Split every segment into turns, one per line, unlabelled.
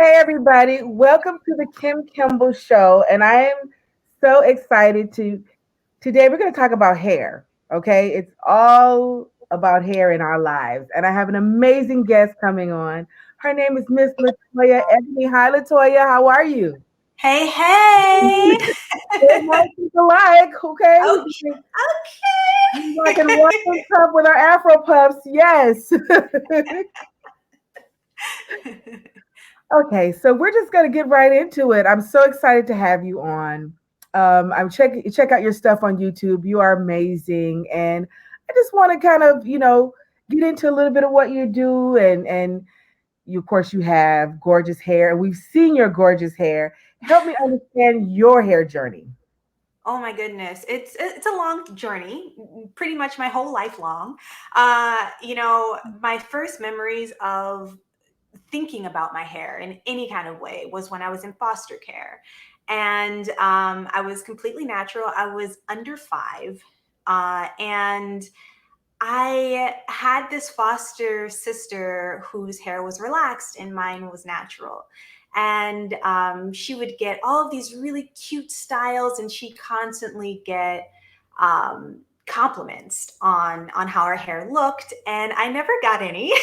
Hey everybody, welcome to the Kimble Show. And I am so excited to today we're going to talk about hair. Okay? It's all about hair in our lives. And I have an amazing guest coming on. Her name is Miss Latoya Ebony. Hi Latoya, how are you?
Hey, hey.
Good morning alike, okay?
Okay,
We rocking one cup with our Afro puffs, yes.
okay.
Okay, so we're just gonna get right into it. I'm so excited to have you on. I'm check out your stuff on YouTube. You are amazing, and I just want to kind of get into a little bit of what you do, and you of course you have gorgeous hair, and we've seen your gorgeous hair. Help me understand your hair journey.
Oh my goodness. It's a long journey, pretty much my whole life long. My first memories of thinking about my hair in any kind of way was when I was in foster care. And I was completely natural. I was under 5. And I had this foster sister whose hair was relaxed and mine was natural. And she would get all of these really cute styles, and she'd constantly get compliments on how her hair looked, and I never got any.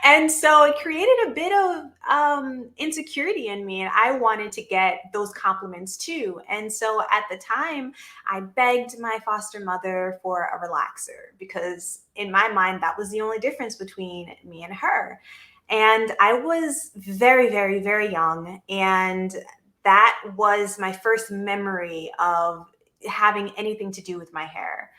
And so it created a bit of insecurity in me, and I wanted to get those compliments too. And so at the time, I begged my foster mother for a relaxer because, in my mind, that was the only difference between me and her. And I was very, very, very young. And that was my first memory of having anything to do with my hair.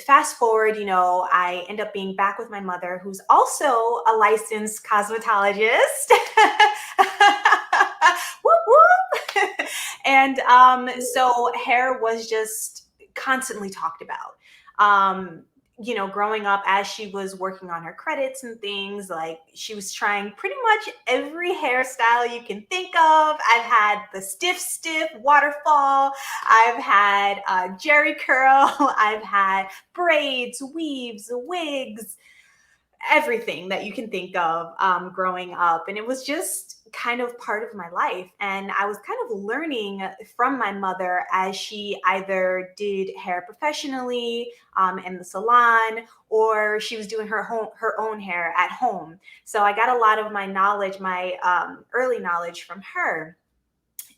Fast forward, I end up being back with my mother, who's also a licensed cosmetologist. Whoop, whoop. And so hair was just constantly talked about. Growing up, as she was working on her credits and things, like she was trying pretty much every hairstyle you can think of. I've had the stiff waterfall. I've had Jerry curl. I've had braids, weaves, wigs, everything that you can think of growing up. And it was just kind of part of my life. And I was kind of learning from my mother as she either did hair professionally in the salon, or she was doing her own hair at home. So I got a lot of my knowledge, my early knowledge from her.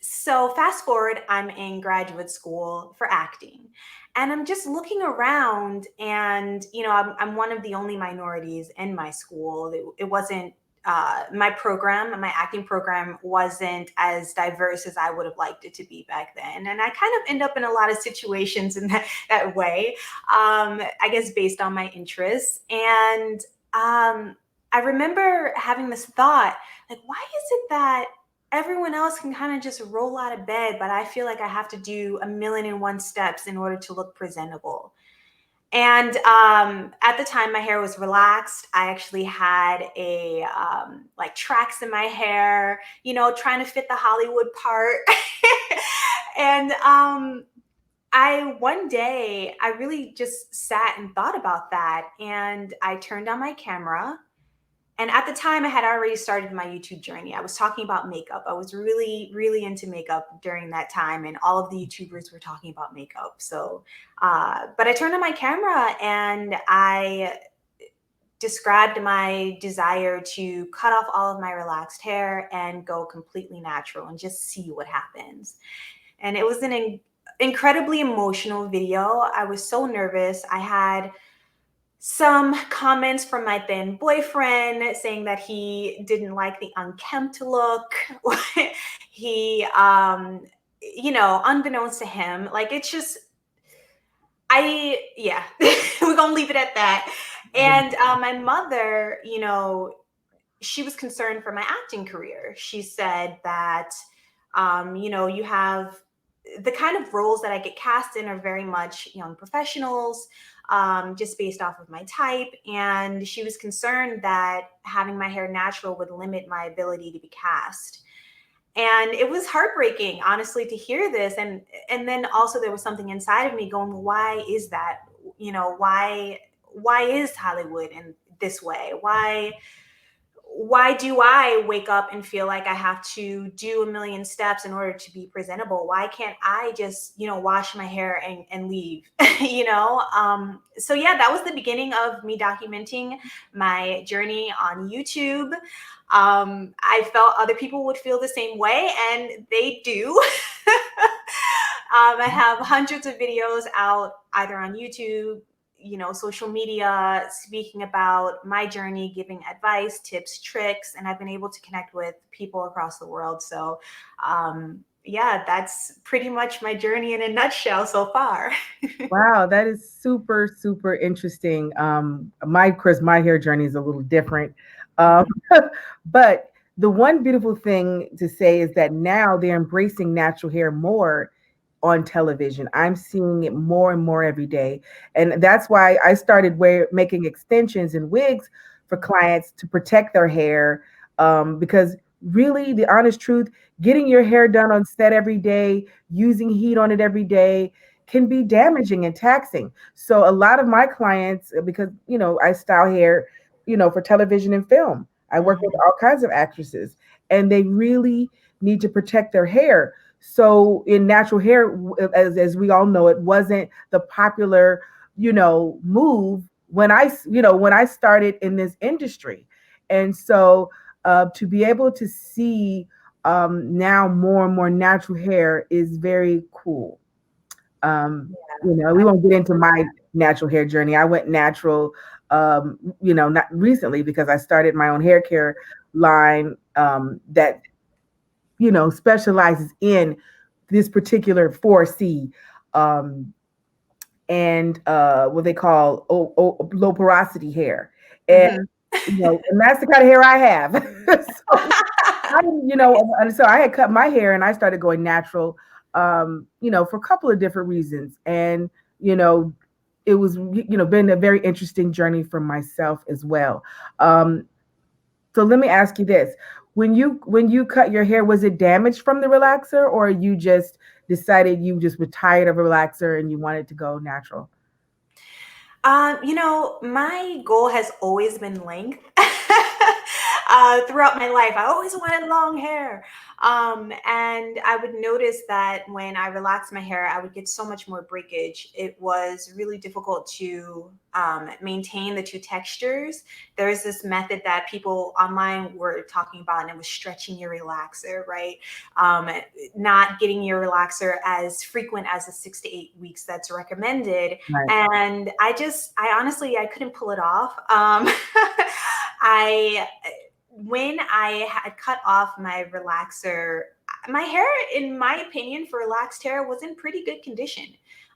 So fast forward, I'm in graduate school for acting, and I'm just looking around, and I'm one of the only minorities in my school. It wasn't my acting program wasn't as diverse as I would have liked it to be back then, and I kind of end up in a lot of situations in that way. I guess based on my interests, and I remember having this thought, like, why is it that everyone else can kind of just roll out of bed, but I feel like I have to do a million and one steps in order to look presentable. And at the time, my hair was relaxed. I actually had a like tracks in my hair, trying to fit the Hollywood part. And I one day I really just sat and thought about that, and I turned on my camera. And at the time, I had already started my YouTube journey. I was talking about makeup. I was really, really into makeup during that time, and all of the YouTubers were talking about makeup. So, but I turned on my camera and I described my desire to cut off all of my relaxed hair and go completely natural and just see what happens. And it was an incredibly emotional video. I was so nervous. I had some comments from my then boyfriend saying that he didn't like the unkempt look. He, unbeknownst to him, like it's just, yeah, we're gonna leave it at that. And my mother, she was concerned for my acting career. She said that, you have the kind of roles that I get cast in are very much young professionals, just based off of my type. And she was concerned that having my hair natural would limit my ability to be cast. And it was heartbreaking, honestly, to hear this. And then also there was something inside of me going, well, why is that? Why is Hollywood in this way? why do I wake up and feel like I have to do a million steps in order to be presentable? Why can't I just, wash my hair and leave? So yeah, that was the beginning of me documenting my journey on YouTube. I felt other people would feel the same way, and they do. I have hundreds of videos out either on YouTube, social media, speaking about my journey, giving advice, tips, tricks, and I've been able to connect with people across the world. So, yeah, that's pretty much my journey in a nutshell so far.
Wow, that is super, super interesting. Chris, my hair journey is a little different. Um, but the one beautiful thing to say is that now they're embracing natural hair more on television. I'm seeing it more and more every day. And that's why I started making extensions and wigs for clients to protect their hair. Because really, the honest truth, getting your hair done on set every day, using heat on it every day, can be damaging and taxing. So a lot of my clients, because I style hair, for television and film. I work with
Mhm.
all kinds of actresses, and they really need to protect their hair. So in natural hair, as we all know, it wasn't the popular, move when I started in this industry. And so to be able to see now more and more natural hair is very cool. We won't get into my natural hair journey. I went natural, not recently because I started my own hair care line that, specializes in this particular 4C and what they call low porosity hair. And,
Mhm.
and that's the kind of hair I have. So and so I had cut my hair and I started going natural, for a couple of different reasons. And, it was, been a very interesting journey for myself as well. Um, so let me ask you this. When you cut your hair, was it damaged from the relaxer or you just decided you just were tired of a relaxer and you wanted to go natural?
My goal has always been length. Throughout my life, I always wanted long hair. And I would notice that when I relaxed my hair, I would get so much more breakage. It was really difficult to maintain the two textures. There's this method that people online were talking about, and it was stretching your relaxer, right? Um, Not getting your relaxer as frequent as the 6 to 8 weeks that's recommended.
Right.
And I honestly, I couldn't pull it off. I When I had cut off my relaxer, my hair, in my opinion, for relaxed hair was in pretty good condition.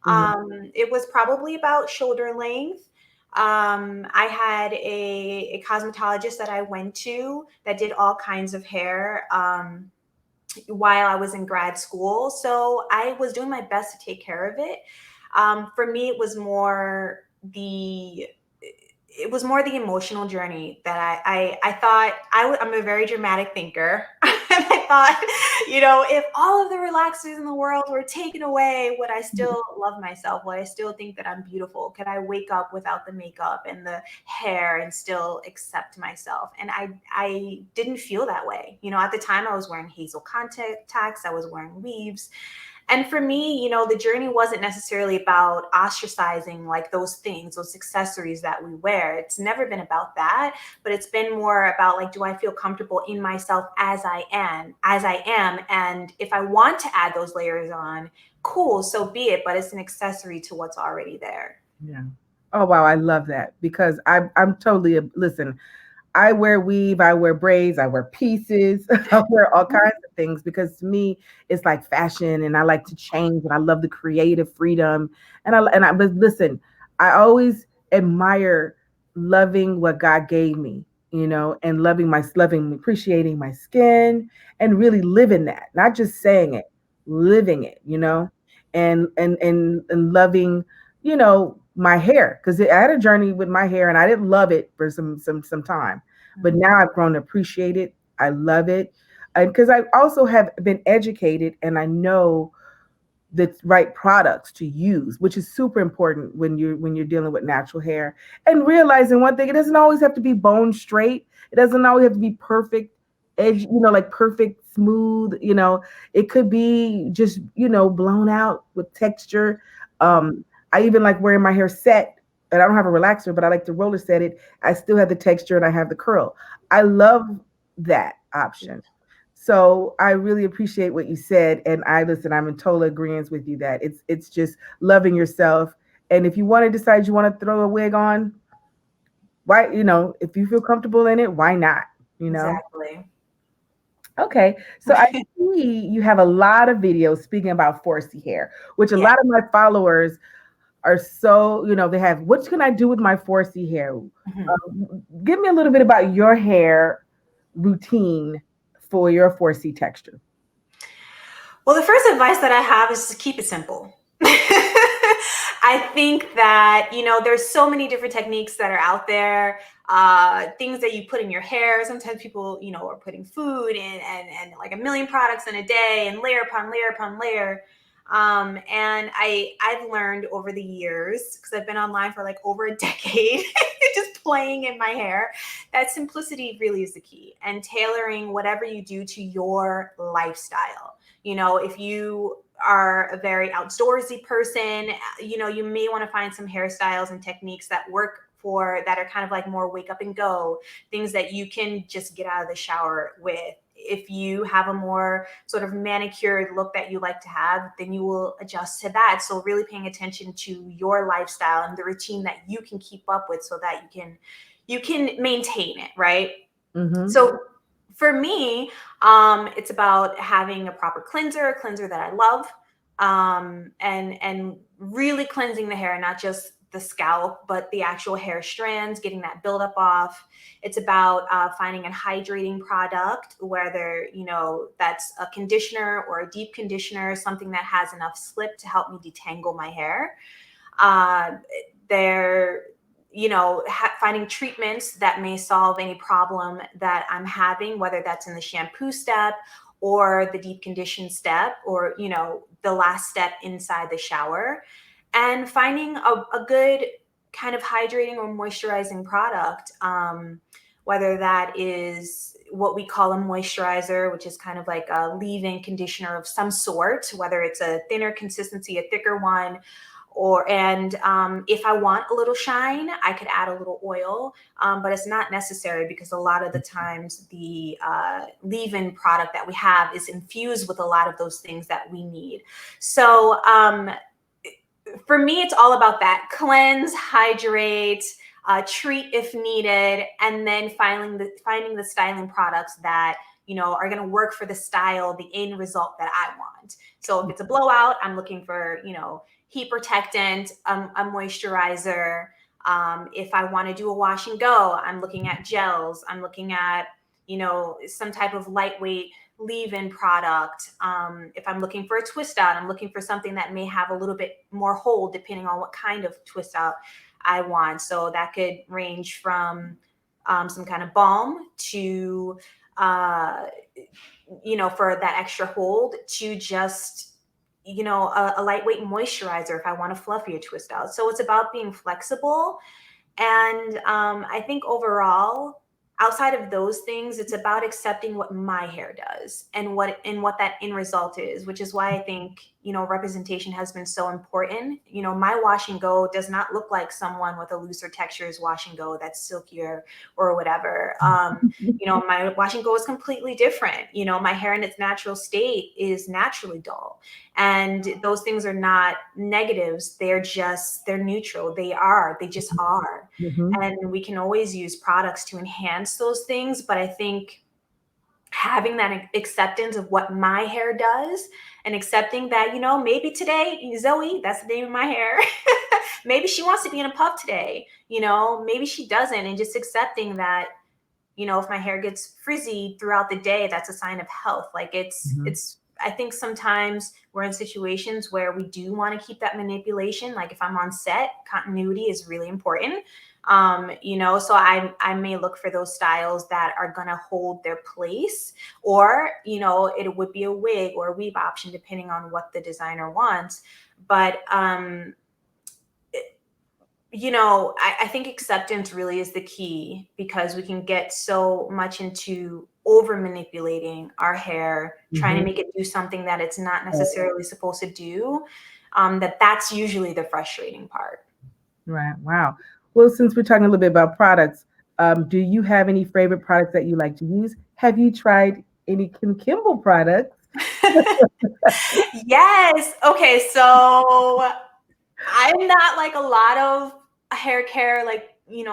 Mhm.
It was probably about shoulder length. I had a cosmetologist that I went to that did all kinds of hair. While I was in grad school. So I was doing my best to take care of it. For me, it was more the emotional journey that I thought I'm a very dramatic thinker. And I thought, if all of the relaxers in the world were taken away, would I still love myself? Would I still think that I'm beautiful? Could I wake up without the makeup and the hair and still accept myself? And I didn't feel that way. At the time I was wearing hazel contacts, I was wearing weaves. And for me, the journey wasn't necessarily about ostracizing like those things, those accessories that we wear. It's never been about that, but it's been more about like, do I feel comfortable in myself as I am? And if I want to add those layers on, cool, so be it, but it's an accessory to what's already there.
Yeah. Oh wow, I love that because I'm totally listen. I wear weave, I wear braids, I wear pieces, I wear all kinds of things because to me it's like fashion and I like to change and I love the creative freedom but listen, I always admire loving what God gave me, and loving appreciating my skin and really living that, not just saying it, living it, and loving, my hair because I had a journey with my hair and I didn't love it for some time, but now I've grown to appreciate it. I love it. And because I also have been educated and I know the right products to use, which is super important when you're dealing with natural hair. And realizing one thing, it doesn't always have to be bone straight. It doesn't always have to be perfect edge, like perfect smooth, it could be just, blown out with texture. I even like wearing my hair set, and I don't have a relaxer, but I like to roller set it. I still have the texture and I have the curl. I love that option. So I really appreciate what you said, and I'm in total agreement with you that it's just loving yourself. And if you want to decide you want to throw a wig on, why, if you feel comfortable in it, why not? You know.
Exactly.
Okay, so I see you have a lot of videos speaking about 4C hair, which a
Yeah.
lot of my followers are so, they have, what can I do with my 4C hair?
Mhm.
Give me a little bit about your hair routine for your 4C texture.
Well, the first advice that I have is to keep it simple. I think that, there's so many different techniques that are out there, things that you put in your hair. Sometimes people, are putting food in and like a million products in a day and layer upon layer upon layer. And I've learned over the years, because I've been online for like over a decade, just playing in my hair, that simplicity really is the key, and tailoring whatever you do to your lifestyle. If you are a very outdoorsy person, you may want to find some hairstyles and techniques that work for that are kind of like more wake up and go, things that you can just get out of the shower with. If you have a more sort of manicured look that you like to have, then you will adjust to that. So really paying attention to your lifestyle and the routine that you can keep up with, so that you can maintain it, right?
Mm-hmm.
So for me, it's about having a proper cleanser, a cleanser that I love, and really cleansing the hair, not just the scalp, but the actual hair strands, getting that buildup off. It's about finding a hydrating product, whether that's a conditioner or a deep conditioner, something that has enough slip to help me detangle my hair. Uh, there finding treatments that may solve any problem that I'm having, whether that's in the shampoo step or the deep condition step, or the last step inside the shower, and finding a good kind of hydrating or moisturizing product, whether that is what we call a moisturizer, which is kind of like a leave-in conditioner of some sort, whether it's a thinner consistency, a thicker one, if I want a little shine, I could add a little oil, but it's not necessary, because a lot of the times the leave-in product that we have is infused with a lot of those things that we need. So for me, it's all about that: cleanse, hydrate, treat if needed, and then finding the styling products that are going to work for the style, the end result that I want. So if it's a blowout, I'm looking for heat protectant, a moisturizer. If I want to do a wash and go, I'm looking at gels. I'm looking at some type of lightweight leave-in product. If I'm looking for a twist out, I'm looking for something that may have a little bit more hold, depending on what kind of twist out I want. So that could range from some kind of balm to for that extra hold, to just a lightweight moisturizer if I want a fluffier twist out. So it's about being flexible. And I think overall, outside of those things, it's about accepting what my hair does and what that end result is, which is why I think representation has been so important. My wash and go does not look like someone with a looser textures wash and go that's silkier or whatever. My wash and go is completely different. My hair in its natural state is naturally dull, and those things are not negatives. They're neutral. They just are.
Mm-hmm.
And we can always use products to enhance those things. But I think having that acceptance of what my hair does, and accepting that, maybe today, Zoe, that's the name of my hair, maybe she wants to be in a puff today, maybe she doesn't. And just accepting that, if my hair gets frizzy throughout the day, that's a sign of health. Like it's I think sometimes we're in situations where we do want to keep that manipulation. Like if I'm on set, continuity is really important. So I may look for those styles that are going to hold their place, or, it would be a wig or a weave option depending on what the designer wants. But, I think acceptance really is the key, because we can get so much into over manipulating our hair, trying to make it do something that it's not necessarily supposed to do. That's usually the frustrating part.
Right. Wow. Well, since we're talking a little bit about products, do you have any favorite products that you like to use? Have you tried any Kimble products?
Yes. Okay. So I'm not like a lot of hair care, like,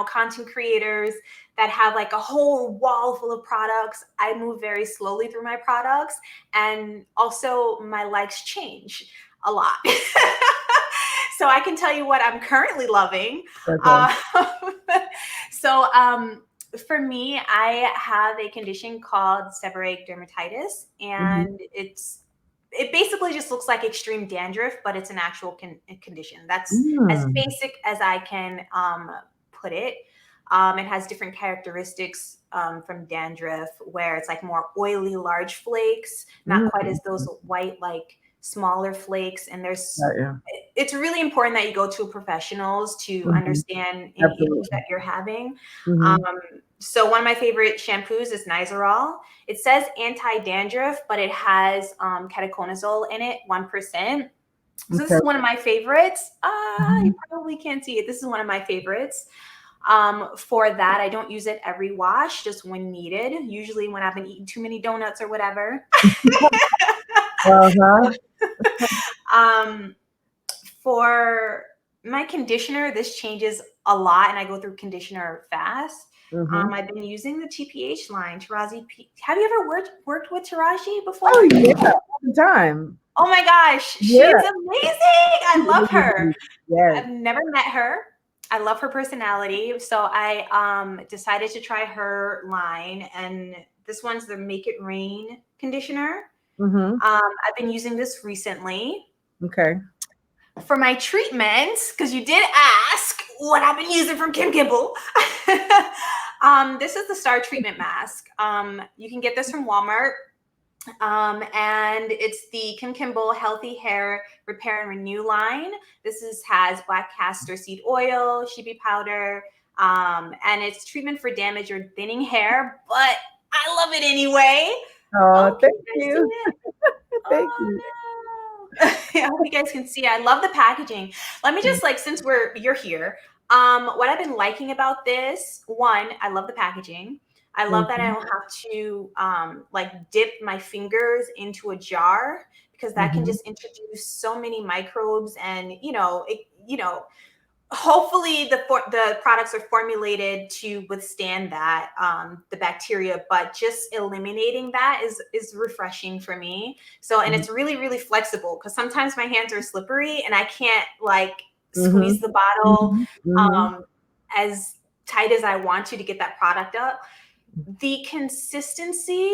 content creators that have like a whole wall full of products. I move very slowly through my products, and also my likes change a lot. So I can tell you what I'm currently loving.
Okay.
So for me, I have a condition called seborrheic dermatitis, and it basically just looks like extreme dandruff, but it's an actual condition. That's as
Mm.
basic as I can put it. It has different characteristics from dandruff, where it's like more oily, large flakes, not quite as those white, like smaller flakes. And
Yeah.
it's really important that you go to professionals to understand any issues
Absolutely.
that you're having.
Hmm.
So one of my favorite shampoos is Nizoral. It says anti-dandruff, but it has ketoconazole in it, 1%. So this
Okay.
is one of my favorites.
Mhm.
You probably can't see it. This is one of my favorites. For that, I don't use it every wash, just when needed, usually when I've been eating too many donuts or whatever.
Uh-huh.
um, for my conditioner, this changes a lot, and I go through conditioner fast.
Hmm.
I've been using the TPH line, Taraji P. Have you ever worked with Taraji before?
Oh yeah, all the time.
Oh my gosh, she's
Yeah.
amazing. I love her.
Yes.
I've never met her. I love her personality. So I decided to try her line, and this one's the Make It Rain conditioner.
Hmm.
I've been using this recently
Okay.
for my treatments, because you did ask what I've been using from Kimble. This is the Star Treatment Mask. You can get this from Walmart. And it's the Kimble Healthy Hair Repair and Renew line. Has black castor seed oil, sheepy powder, and it's treatment for damaged or thinning hair, but I love it anyway.
Oh,
Oh, can
thank
you guys see
you.
it?
Thank
Oh
you.
no. I hope you guys can see. I love the packaging. Let me just, like, since you're here, what I've been liking about this, one, I love the packaging. I love that I
Hmm.
don't have to like dip my fingers into a jar, because that can
Hmm.
just introduce so many microbes, and hopefully the products are formulated to withstand that, the bacteria, but just eliminating that is refreshing for me. So, and it's really, really flexible, because sometimes my hands are slippery and I can't like
Hmm.
squeeze the bottle
Hmm. Hmm.
um, as tight as I want to get that product up. The consistency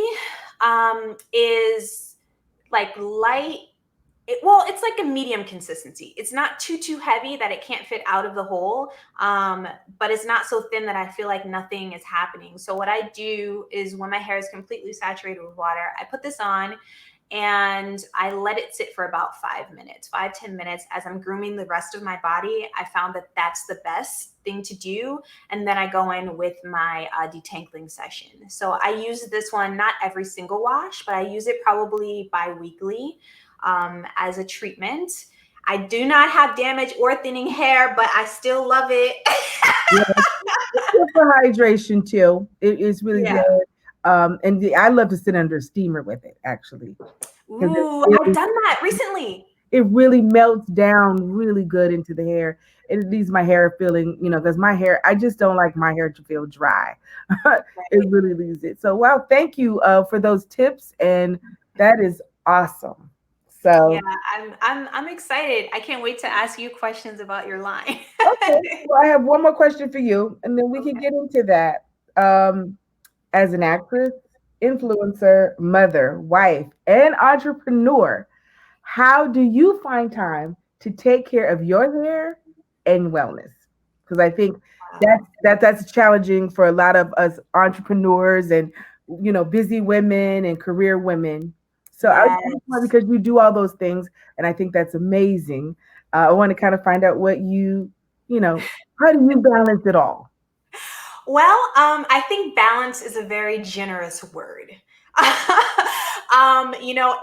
is like light. It's like a medium consistency. It's not too heavy that it can't fit out of the hole, but it's not so thin that I feel like nothing is happening. So what I do is, when my hair is completely saturated with water, I put this on and I let it sit for about 5 minutes, 5-10 minutes, as I'm grooming the rest of my body. I found that that's the best thing to do. And then I go in with my detangling session. So I use this one not every single wash, but I use it probably bi-weekly as a treatment. I do not have damaged or thinning hair, but I still love it.
Yeah, it's good for hydration too. It's really
Yeah.
good. I love to sit under a steamer with it actually, because
Ooh, I've done that recently.
it really melts down really good into the hair. It leaves my hair feeling, because my hair, I just don't like my hair to feel dry. It
Right.
really leaves it. So, wow, thank you for those tips. And that is awesome.
Yeah,
So,
I'm excited. I can't wait to ask you questions about your line.
okay. Well, I have one more question for you, and then we can
Okay.
get into that. As an actress, influencer, mother, wife, and entrepreneur, how do you find time to take care of your hair and wellness? Because I think
Wow.
that's challenging for a lot of us entrepreneurs and busy women and career women. So I just want,
Yes.
because you do all those things, and I think that's amazing. I want to kind of find out what you know how do you balance it all?
Well, I think balance is a very generous word.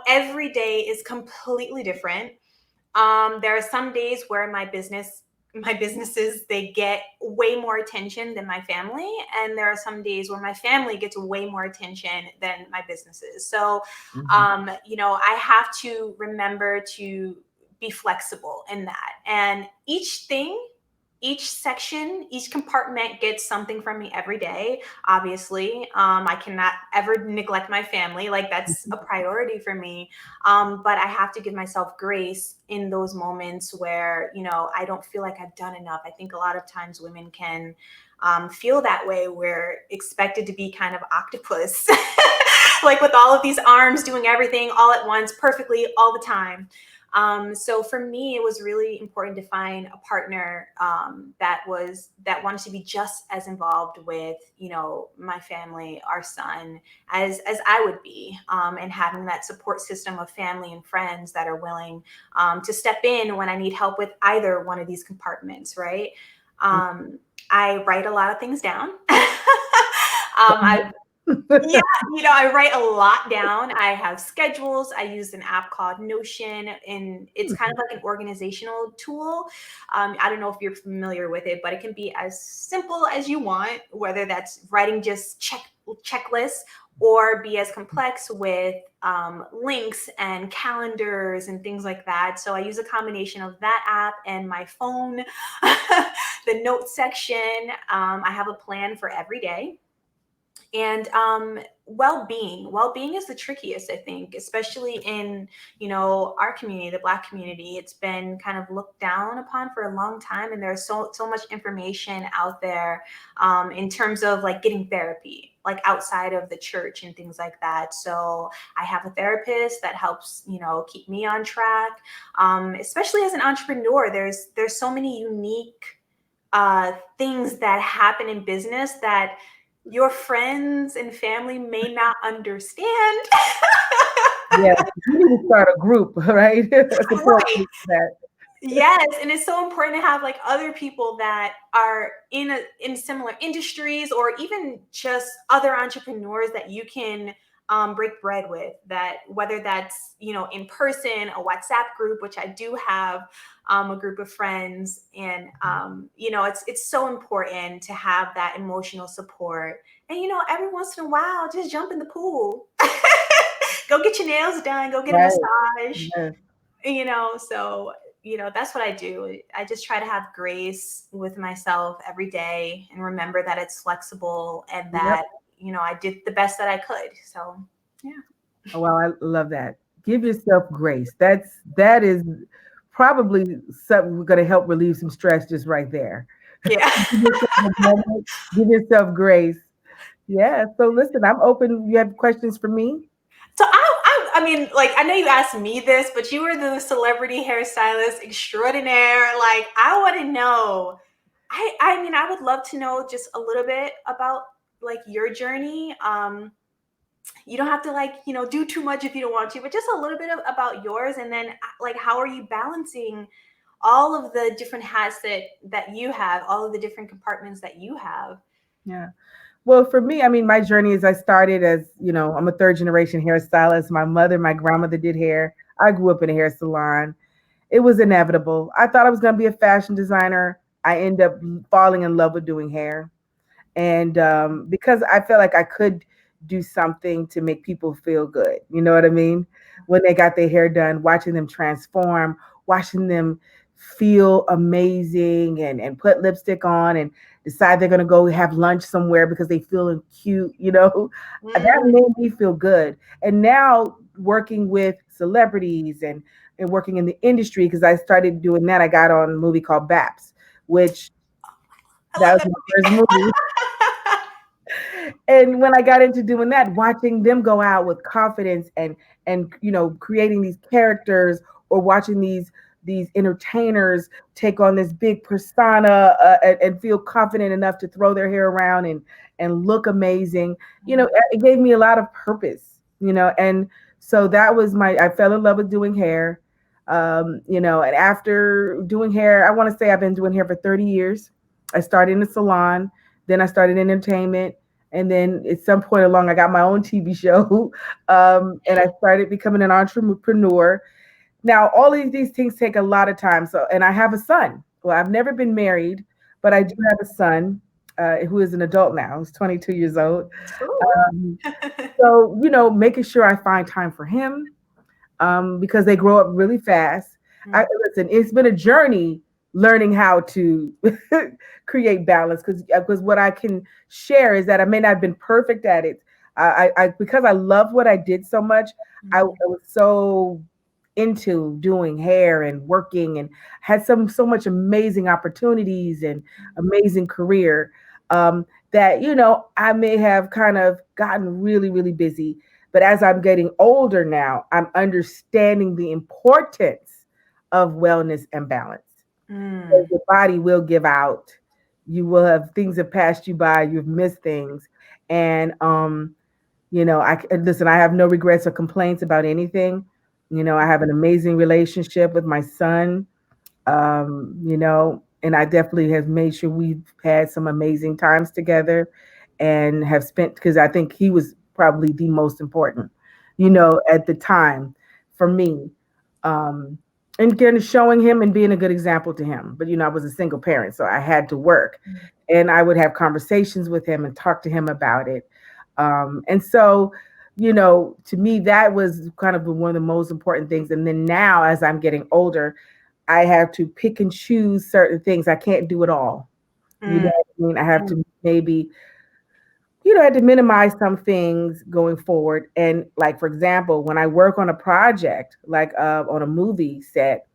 Every day is completely different. There are some days where my businesses, they get way more attention than my family, and there are some days where my family gets way more attention than my businesses. So,
Mhm.
I have to remember to be flexible in that. And each section, each compartment gets something from me every day. Obviously, I cannot ever neglect my family. Like, that's a priority for me. But I have to give myself grace in those moments where, I don't feel like I've done enough. I think a lot of times women can feel that way. We're expected to be kind of octopus, like with all of these arms doing everything all at once, perfectly, all the time. So for me, it was really important to find a partner that wanted to be just as involved with, my family, our son, as I would be, and having that support system of family and friends that are willing to step in when I need help with either one of these compartments. Right. Um, I write a lot of things down. I Yeah, I write a lot down. I have schedules. I use an app called Notion, and it's kind of like an organizational tool. I don't know if you're familiar with it, but it can be as simple as you want, whether that's writing just checklists or be as complex with links and calendars and things like that. So I use a combination of that app and my phone, the notes section. I have a plan for every day. And well-being is the trickiest, I think, especially in, our community, the Black community. It's been kind of looked down upon for a long time, and there's so much information out there, in terms of like getting therapy, like outside of the church and things like that. So I have a therapist that helps, keep me on track. Especially as an entrepreneur, there's so many unique things that happen in business that your friends and family may not understand.
Yeah, you need to start a group, right? A support
Right.
group for that.
Yes, and it's so important to have like other people that are in similar industries, or even just other entrepreneurs that you can break bread with. That whether that's, in person, a WhatsApp group, which I do have, a group of friends, and it's so important to have that emotional support. And every once in a while, just jump in the pool, go get your nails done, go get a
Right.
massage.
Yes.
So that's what I do. I just try to have grace with myself every day and remember that it's flexible, and
Yep.
that I did the best that I could. So yeah.
Oh, well, I love that. Give yourself grace. That is probably something we're going to help relieve some stress just right there.
Yeah.
Give yourself a moment. Give yourself grace. Yeah. So listen, I'm open. You have questions for me?
So I mean, like, I know you asked me this, but you were the celebrity hairstylist extraordinaire. Like, I want to know. I mean, I would love to know just a little bit about like your journey. You don't have to, like, do too much if you don't want to, but just a little bit about yours, and then like, how are you balancing all of the different hats that you have, all of the different compartments that you have.
Yeah. Well, for me, I mean, my journey is I started as, I'm a third generation hairstylist. My mother, my grandmother did hair. I grew up in a hair salon. It was inevitable. I thought I was going to be a fashion designer. I ended up falling in love with doing hair. And because I felt like I could do something to make people feel good, you know what I mean? When they got their hair done, watching them transform, watching them feel amazing and put lipstick on and decide they're going to go have lunch somewhere because they feeling cute, that
Mm.
made me feel good. And now working with celebrities and working in the industry, because I started doing that, I got on a movie called Baps, which
I
that
love
was
that
my first
movie.
movie. And when I got into doing that, watching them go out with confidence and creating these characters, or watching these entertainers take on this big persona, and feel confident enough to throw their hair around and look amazing. It gave me a lot of purpose. And so that was I fell in love with doing hair. And after doing hair, I want to say I've been doing hair for 30 years. I started in a salon, then I started in entertainment, and then at some point along, I got my own TV show, and I started becoming an entrepreneur. Now, all of these things take a lot of time. So, and I have a son. Well, I've never been married, but I do have a son who is an adult now. He's 22 years old. Um, so, making sure I find time for him, because they grow up really fast. Listen, it's been a journey learning how to create balance, because what I can share is that I may not have been perfect at it. Because I love what I did so much, I was so into doing hair and working, and had so much amazing opportunities and amazing career, that I may have kind of gotten really, really busy. But as I'm getting older now, I'm understanding the importance of wellness and balance. Your body will give out. You will have things that passed you by. You've missed things. And, listen, I have no regrets or complaints about anything. I have an amazing relationship with my son, and I definitely have made sure we've had some amazing times together, and have spent, because I think he was probably the most important, at the time for me. And kind of showing him and being a good example to him. But, I was a single parent, so I had to work, and I would have conversations with him and talk to him about it. And so, to me, that was kind of one of the most important things. And then now, as I'm getting older, I have to pick and choose certain things. I can't do it all. You know what I mean? I have to maybe, I had to minimize some things going forward. And like, for example, when I work on a project, like on a movie set,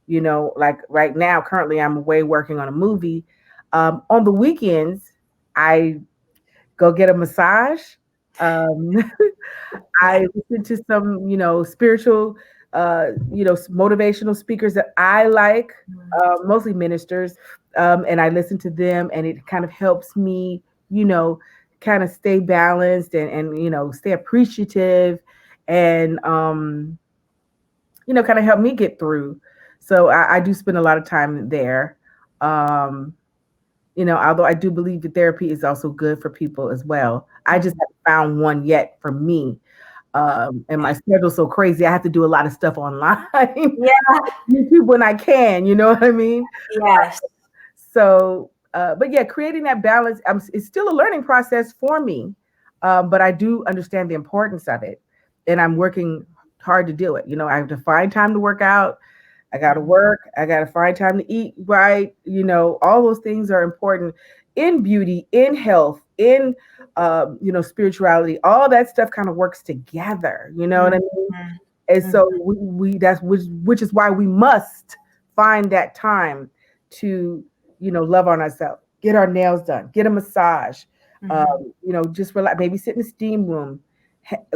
like right now, currently I'm away working on a movie. On the weekends, I go get a massage. Um, I listen to some, spiritual, motivational speakers that I like, mostly ministers, and I listen to them, and it kind of helps me, kind of stay balanced, and stay appreciative, and kind of help me get through. So I do spend a lot of time there. Um, although I do believe that therapy is also good for people as well. I just haven't found one yet for me. And my schedule's so crazy, I have to do a lot of stuff online.
Yeah.
YouTube when I can, you know what I mean?
Yes.
So, but yeah, creating that balance, it's still a learning process for me. But I do understand the importance of it, and I'm working hard to do it. I have to find time to work out. I got to work. I got to find time to eat right. All those things are important in beauty, in health, in, spirituality. All that stuff kind of works together. You know what I mean? And so we that's which is why we must find that time to, love on ourselves, get our nails done, get a massage, just relax, maybe sit in the steam room,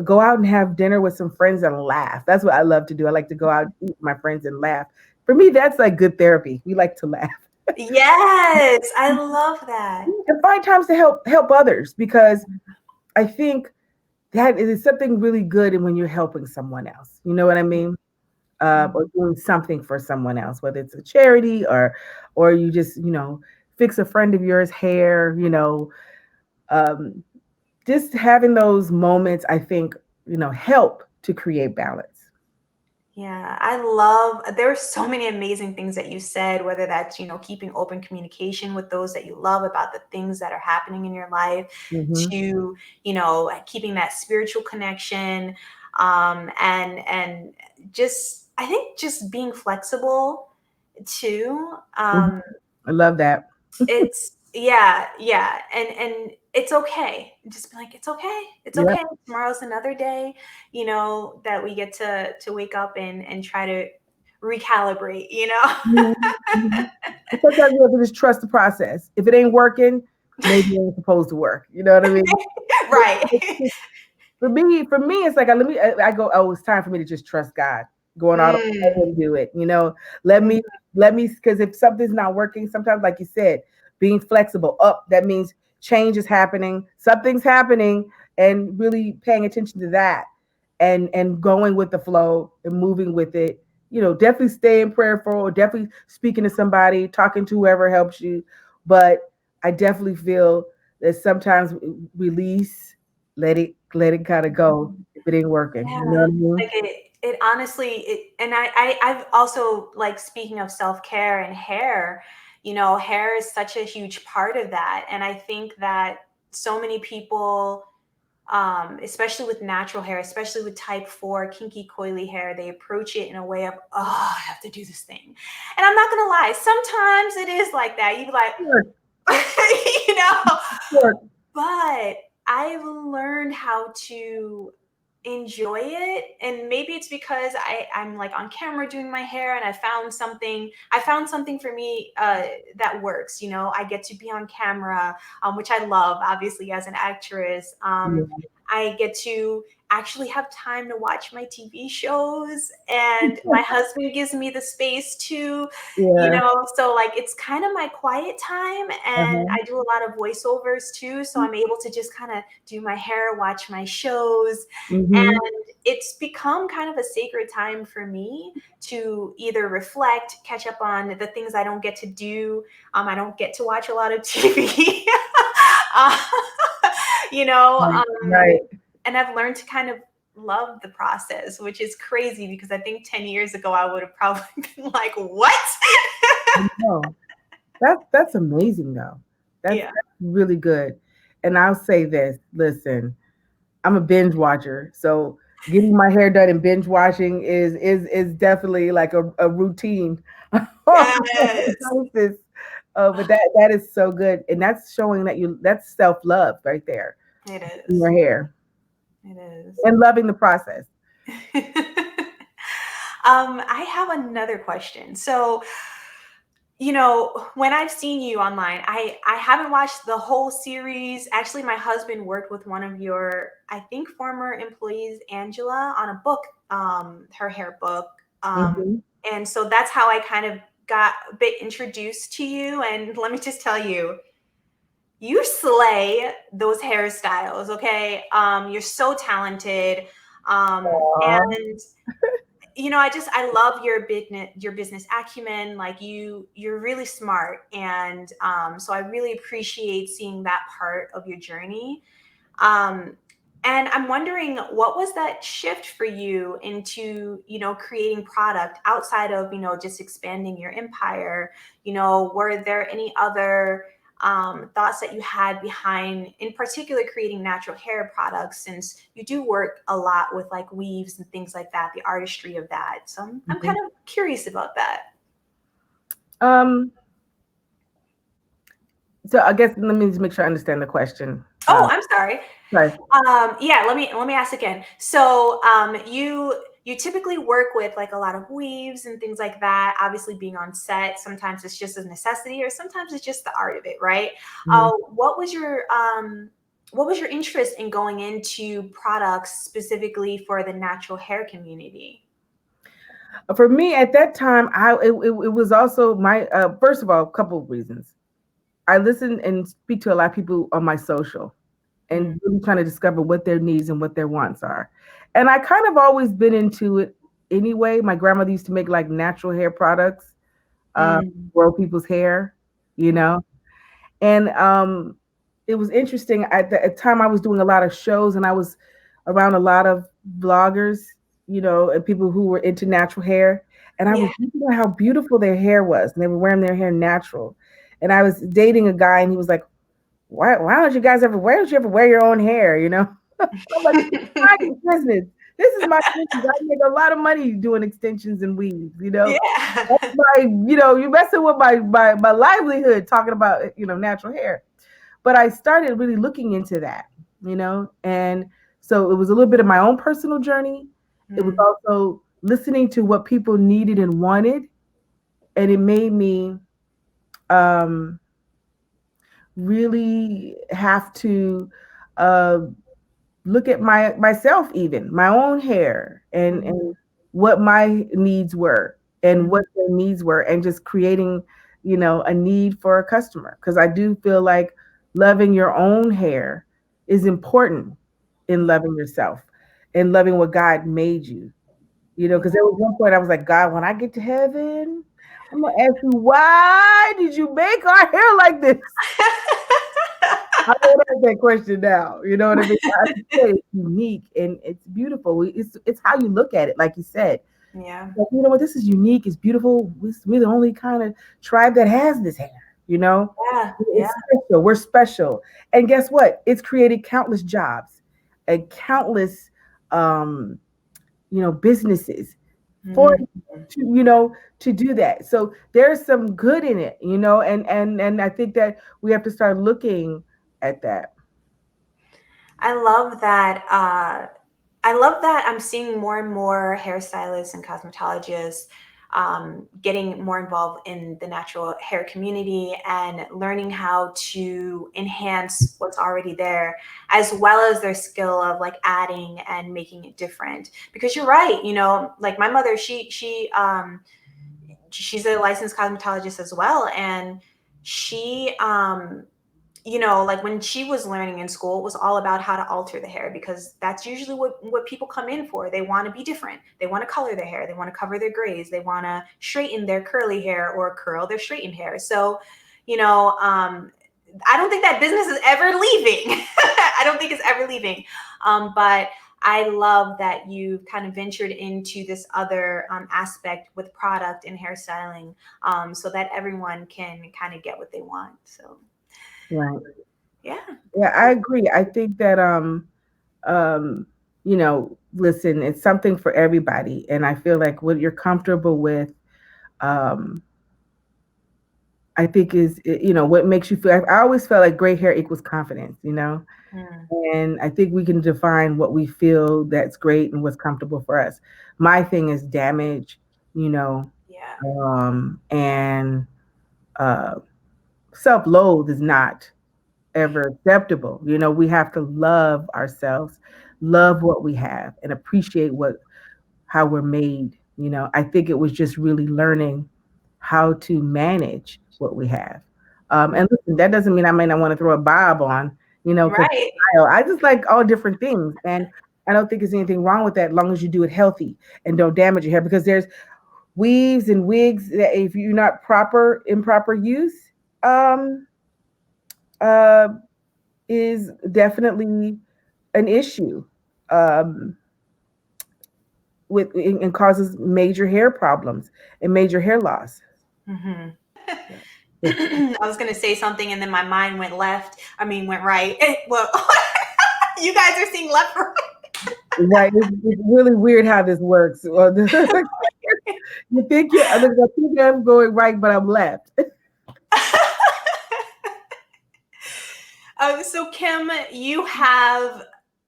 go out and have dinner with some friends and laugh. That's what I love to do. I like to go out and eat with my friends and laugh. For me, that's like good therapy. We like to laugh.
Yes, I love that.
And find times to help others, because I think that is something really good. And when you're helping someone else, you know what I mean? Or doing something for someone else, whether it's a charity or you just, fix a friend of yours hair, um, just having those moments, I think, help to create balance.
Yeah, there are so many amazing things that you said, whether that's, keeping open communication with those that you love about the things that are happening in your life,
Mm-hmm.
to, keeping that spiritual connection, and just, I think just being flexible too.
Mm-hmm. I love that.
It's yeah, and it's okay. Just be like, it's okay. It's
Yep.
okay. Tomorrow's another day, that we get to wake up and try to recalibrate,
Mm-hmm. Mm-hmm. Sometimes you have to just trust the process. If it ain't working, maybe it ain't supposed to work. You know what I mean?
Right.
For me, it's like I go, oh, it's time for me to just trust God. Going all let
Mm,
him do it. Let me
mhm.
let me because if something's not working, sometimes, like you said, being flexible up, that means change is happening, something's happening, and really paying attention to that and going with the flow and moving with it. Definitely staying prayerful, definitely speaking to somebody, talking to whoever helps you. But I definitely feel that sometimes release, let it kind of go if it ain't working. You know
Yeah,
what I mean?
like it honestly and I've also, like, speaking of self-care and hair, hair is such a huge part of that. And I think that so many people, especially with natural hair, especially with type 4 kinky coily hair, they approach it in a way of, oh, I have to do this thing. And I'm not gonna lie, sometimes it is like that. You be like,
Sure,
you know,
sure.
but I've learned how to enjoy it. And maybe it's because I'm like on camera doing my hair, and I found something for me that works. I get to be on camera, which I love, obviously, as an actress.
Yeah,
I get to actually have time to watch my TV shows, and my husband gives me the space to,
yeah.
so, like, it's kind of my quiet time. And
Uh-huh.
I do a lot of voiceovers too, so I'm able to just kind of do my hair, watch my shows.
Mm-hmm.
And it's become kind of a sacred time for me to either reflect, catch up on the things I don't get to do. I don't get to watch a lot of TV. uh, you know
Right,
um,
right.
and I've learned to kind of love the process, which is crazy because I think 10 years ago I would have probably been like, what?
No, that's amazing though. That's
Yeah.
really good. And I'll say this, listen, I'm a binge watcher, so getting my hair done and binge watching is definitely like a routine on a
Yes,
basis. But that is so good, and that's showing that's self love right there
it
in
is.
your hair
It is.
and loving the process.
I have another question. So, when I've seen you online, I haven't watched the whole series. Actually, my husband worked with one of your, I think, former employees, Angela, on a book, her hair book.
Hmm.
And so that's how I kind of got a bit introduced to you. And let me just tell you, you slay those hairstyles, okay? You're so talented. And I love your business acumen. Like, you're really smart. And so I really appreciate seeing that part of your journey. Um, and I'm wondering, what was that shift for you into, creating product outside of, just expanding your empire? Were there any other thoughts that you had behind, in particular, creating natural hair products, since you do work a lot with, like, weaves and things like that, the artistry of that? So I'm
Hmm.
kind of curious about that.
Um, so I guess let me just make sure I understand the question.
Oh, I'm sorry.
Sorry.
Yeah, let me ask again. So, you typically work with, like, a lot of weaves and things like that. Obviously, being on set, sometimes it's just a necessity, or sometimes it's just the art of it, right?
Mhm.
What was your interest in going into products specifically for the natural hair community?
For me at that time, it was also my first of all, a couple of reasons. I listen and speak to a lot of people on my social
Mm,
and really trying to discover what their needs and what their wants are. And I kind of always been into it anyway. My grandmother used to make like natural hair products,
mm,
grow people's hair, you
mm.
know. And it was interesting. At the time, I was doing a lot of shows, and I was around a lot of bloggers, and people who were into natural hair. And I
Yeah.
was looking at how beautiful their hair was, and they were wearing their hair natural. And I was dating a guy, and he was like, "Why don't you guys ever? Why don't you ever wear your own hair?" I'm like, "This is my business. This is my business. I make a lot of money doing extensions and weaves.
Yeah.
That's you're messing with my livelihood talking about natural hair." But I started really looking into that, and so it was a little bit of my own personal journey. It was
Mm,
also listening to what people needed and wanted, and it made me um, really have to uh, look at myself, even my own hair, and what my needs were and what
Mhm.
their needs were, and just creating, a need for a customer. Because I do feel like loving your own hair is important in
Yeah.
loving yourself and loving what God made you. Because
Yeah.
there was one point I was like, God, when I get to heaven, I'm gonna ask you, why did you make our hair like this? I don't ask that question now. You know what I mean? I say it's unique and it's beautiful. It's how you look at it, like you said.
Yeah.
Like, you know what? This is unique. It's beautiful. We're the only kind of tribe that has this hair. You know,
Yeah. Yeah.
it's special. We're special. And guess what? It's created countless jobs and countless, um, businesses for
Mhm.
to do that. So there's some good in it, and I think that we have to start looking at that.
I love that. I love that I'm seeing more and more hairstylists and cosmetologists getting more involved in the natural hair community and learning how to enhance what's already there, as well as their skill of like adding and making it different. Because you're right, like my mother, she's a licensed cosmetologist as well, and she like when she was learning in school, it was all about how to alter the hair, because that's usually what people come in for. They want to be different. They want to color their hair. They want to cover their grays. They want to straighten their curly hair or curl their straightened hair. So, I don't think that business is ever leaving. I don't think it's ever leaving. But I love that you kind of ventured into this other aspect with product and hairstyling, so that everyone can kind of get what they want. So,
Right.
yeah.
Yeah, I agree. I think that um, listen, it's something for everybody. And I feel like what you're comfortable with, um, I think what makes you feel. I always felt like gray hair equals confidence.
Mm,
And I think we can define what we feel that's great and what's comfortable for us. My thing is damage, you know,
yeah.
and uh, self-loathe is not ever acceptable. We have to love ourselves, love what we have, and appreciate how we're made. I think it was just really learning how to manage what we have. And listen, that doesn't mean I may not want to throw a bob on, because
Right.
I just like all different things. And I don't think there's anything wrong with that, as long as you do it healthy and don't damage your hair, because there's weaves and wigs that if you're not improper use, um, uh, is definitely an issue, um, and causes major hair problems and major hair loss.
Hmm.
Yeah.
I was gonna say something and then my mind went left. I mean, went right. Well, you guys are seeing left, right.
Right. It's really weird how this works. You think I think I'm going right, but I'm left.
So Kim, you have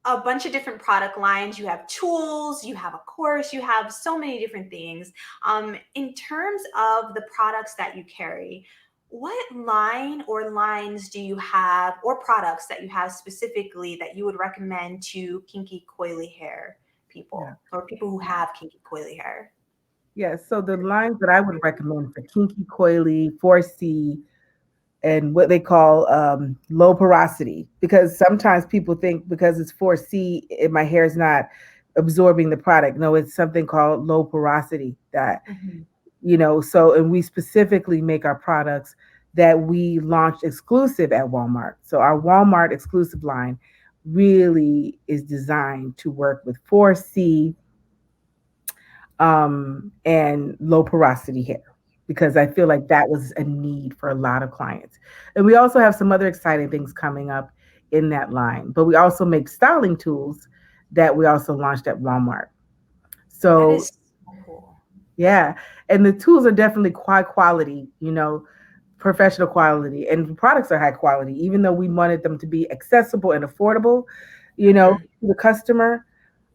a bunch of different product lines. You have tools, you have a course, you have so many different things. In terms of the products that you carry, what line or lines do you have, or products that you have specifically that you would recommend to kinky coily hair
Yeah.
people, or people who have kinky coily hair?
Yeah. So the lines that I would recommend for kinky, coily, 4C, and what they call low porosity, because sometimes people think because it's 4C, my hair is not absorbing the product. No, it's something called low porosity that,
Mhm.
so, and we specifically make our products that we launched exclusive at Walmart. So our Walmart exclusive line really is designed to work with 4C, and low porosity hair, because I feel like that was a need for a lot of clients. And we also have some other exciting things coming up in that line, but we also make styling tools that we also launched at Walmart.
That
So
is so cool.
yeah, and the tools are definitely high quality, professional quality, and the products are high quality, even though we wanted them to be accessible and affordable,
Mhm.
to the customer.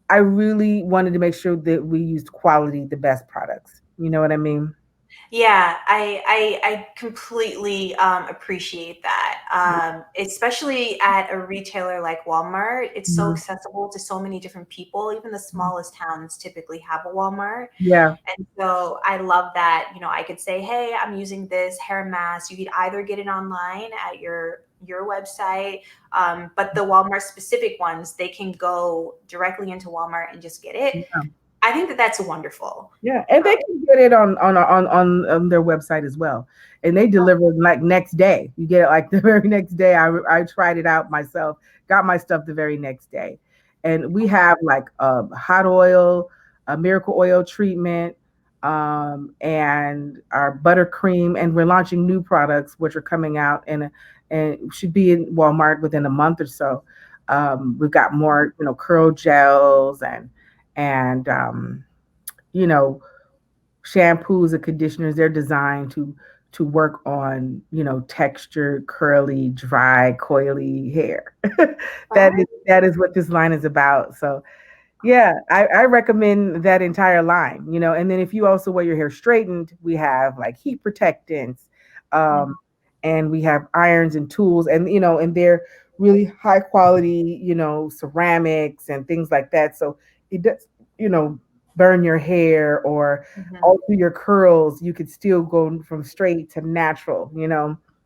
I really wanted to make sure that we used quality, the best products. You know what I mean?
Yeah, I completely appreciate that. Especially at a retailer like Walmart, it's so
Mhm.
accessible to so many different people. Even the smallest towns typically have a Walmart.
Yeah.
And so I love that, I could say, hey, I'm using this hair mask. You could either get it online at your website, but the Walmart specific ones, they can go directly into Walmart and just get it.
Yeah.
I think that that's wonderful.
Yeah, and they can get it on their website as well, and they deliver like next day. You get it like the very next day. I tried it out myself, got my stuff the very next day, and we have like hot oil, a miracle oil treatment, and our buttercream, and we're launching new products which are coming out and should be in Walmart within a month or so. We've got more, curl gels and you know, shampoos and conditioners. They're designed to work on, textured, curly, dry, coily hair. That is what this line is about. So yeah, I recommend that entire line, and then if you also wear your hair straightened, we have like heat protectants, um, and we have irons and tools, and they're really high quality, ceramics and things like that. So it does, you know, burn your hair or
Mhm.
alter your curls. You could still go from straight to natural,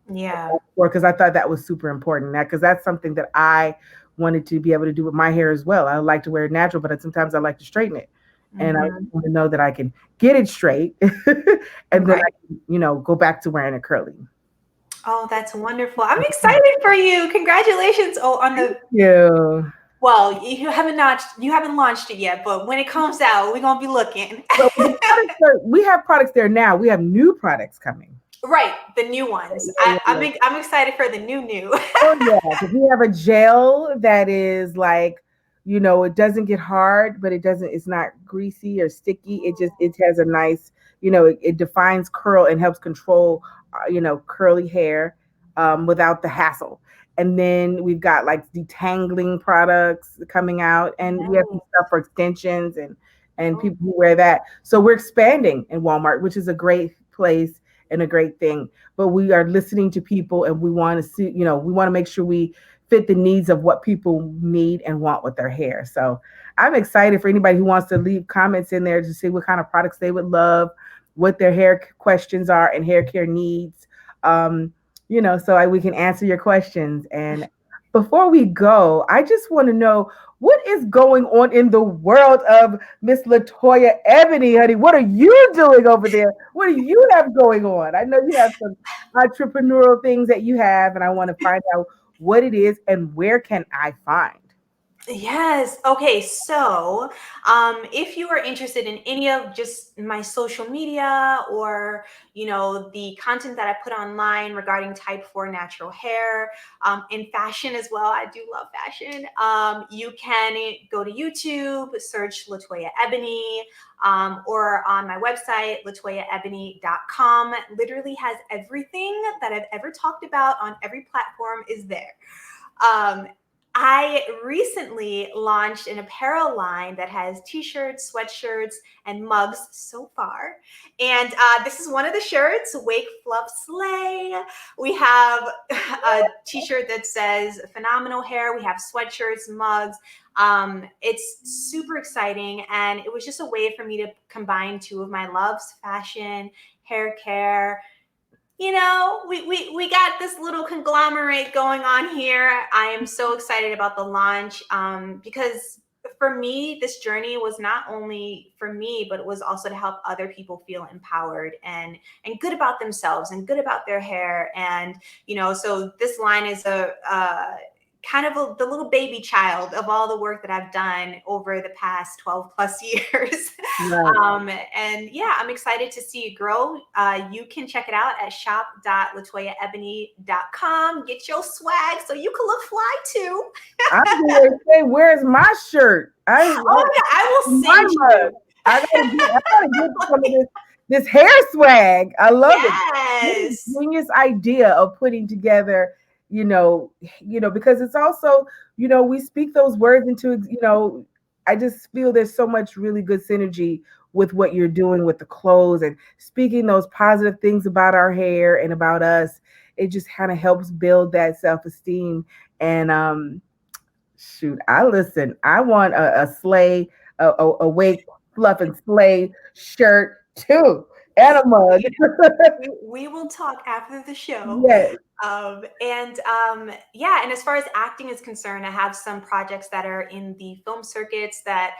Yeah.
or because I thought that was super important. That because that's something that I wanted to be able to do with my hair as well. I like to wear it natural, but sometimes I like to straighten it, and I
Hmm.
want to know that I can get it straight, and then
Right.
I can, go back to wearing it curly.
Oh, that's wonderful. I'm excited for you. Congratulations. Oh, on the
Yeah.
well, you haven't launched it yet, but when it comes out, we're gonna be looking.
But we have products there now. We have new products coming.
Right, the new ones.
Yeah, yeah,
I'm excited for the new.
oh yeah, 'cause we have a gel that is like, it doesn't get hard, but it's not greasy or sticky. It has a nice, it defines curl and helps control, curly hair, without the hassle. And then we've got like detangling products coming out, and we have some
Nice.
stuff for extensions and
Oh,
people who wear that. So we're expanding in Walmart, which is a great place and a great thing, but we are listening to people and we want to see, we want to make sure we fit the needs of what people need and want with their hair. So I'm excited for anybody who wants to leave comments in there to see what kind of products they would love, what their hair questions are and hair care needs. So we can answer your questions. And before we go, I just want to know what is going on in the world of Miss Latoya Ebony, honey. What are you doing over there? What do you have going on? I know you have some entrepreneurial things that you have, and I want to find out what it is and where can I find.
yes. Okay. So, if you are interested in any of just my social media or, the content that I put online regarding type 4 natural hair, in fashion as well, I do love fashion. You can go to YouTube, search Latoya Ebony, or on my website, latoyaebony.com. Literally has everything that I've ever talked about on every platform is there. Um, I recently launched an apparel line that has t-shirts, sweatshirts, and mugs so far. And this is one of the shirts, Wake Fluff Slay. We have a t-shirt that says phenomenal hair. We have sweatshirts, mugs. It's super exciting. And it was just a way for me to combine two of my loves, fashion, hair care. We got this little conglomerate going on here. I am so excited about the launch, because for me, this journey was not only for me, but it was also to help other people feel empowered and good about themselves and good about their hair. And so this line is a kind of the little baby child of all the work that I've done over the past 12 plus years.
Right.
And yeah, I'm excited to see it grow. You can check it out at shop.latoyaebony.com. Get your swag so you can look fly too.
I'm going to say, where's my shirt?
Oh yeah, I will
My
send
mug.
you.
I gotta get some of this hair swag. I love it. What a
Yes.
genius idea of putting together, because it's also, we speak those words into, I just feel there's so much really good synergy with what you're doing with the clothes and speaking those positive things about our hair and about us. It just kind of helps build that self-esteem. And shoot, I listen. I want a sleigh, a wake, fluff and sleigh shirt too, and a mug.
We will talk after the show.
Yes.
Yeah, and as far as acting is concerned, I have some projects that are in the film circuits that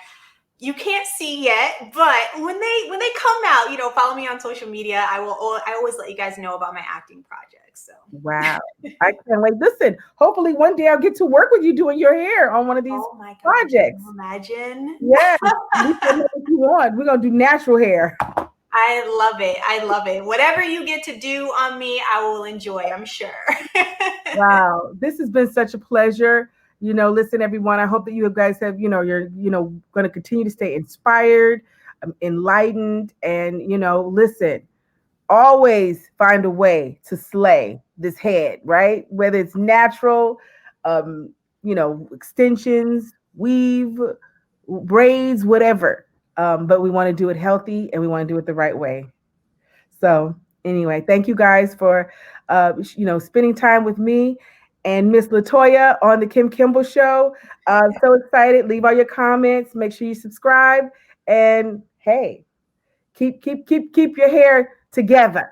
you can't see yet, but when they come out, follow me on social media. I always let you guys know about my acting projects. So
Wow. I can't wait. Listen, hopefully one day I'll get to work with you doing your hair on one of these
oh my gosh, can
projects.
you imagine?
Yes. We can make what you want. We're gonna do natural hair.
I love it. I love it. Whatever you get to do on me, I will enjoy, I'm sure.
Wow. This has been such a pleasure. Listen, everyone, I hope that you guys have, you're, going to continue to stay inspired, enlightened, and, listen, always find a way to slay this head, right? Whether it's natural, um, extensions, weave, braids, whatever. But we want to do it healthy and we want to do it the right way. So anyway, thank you guys for spending time with me and Miss Latoya on the Kim Kimble Show. So excited! Leave all your comments. Make sure you subscribe. And hey, keep your hair together.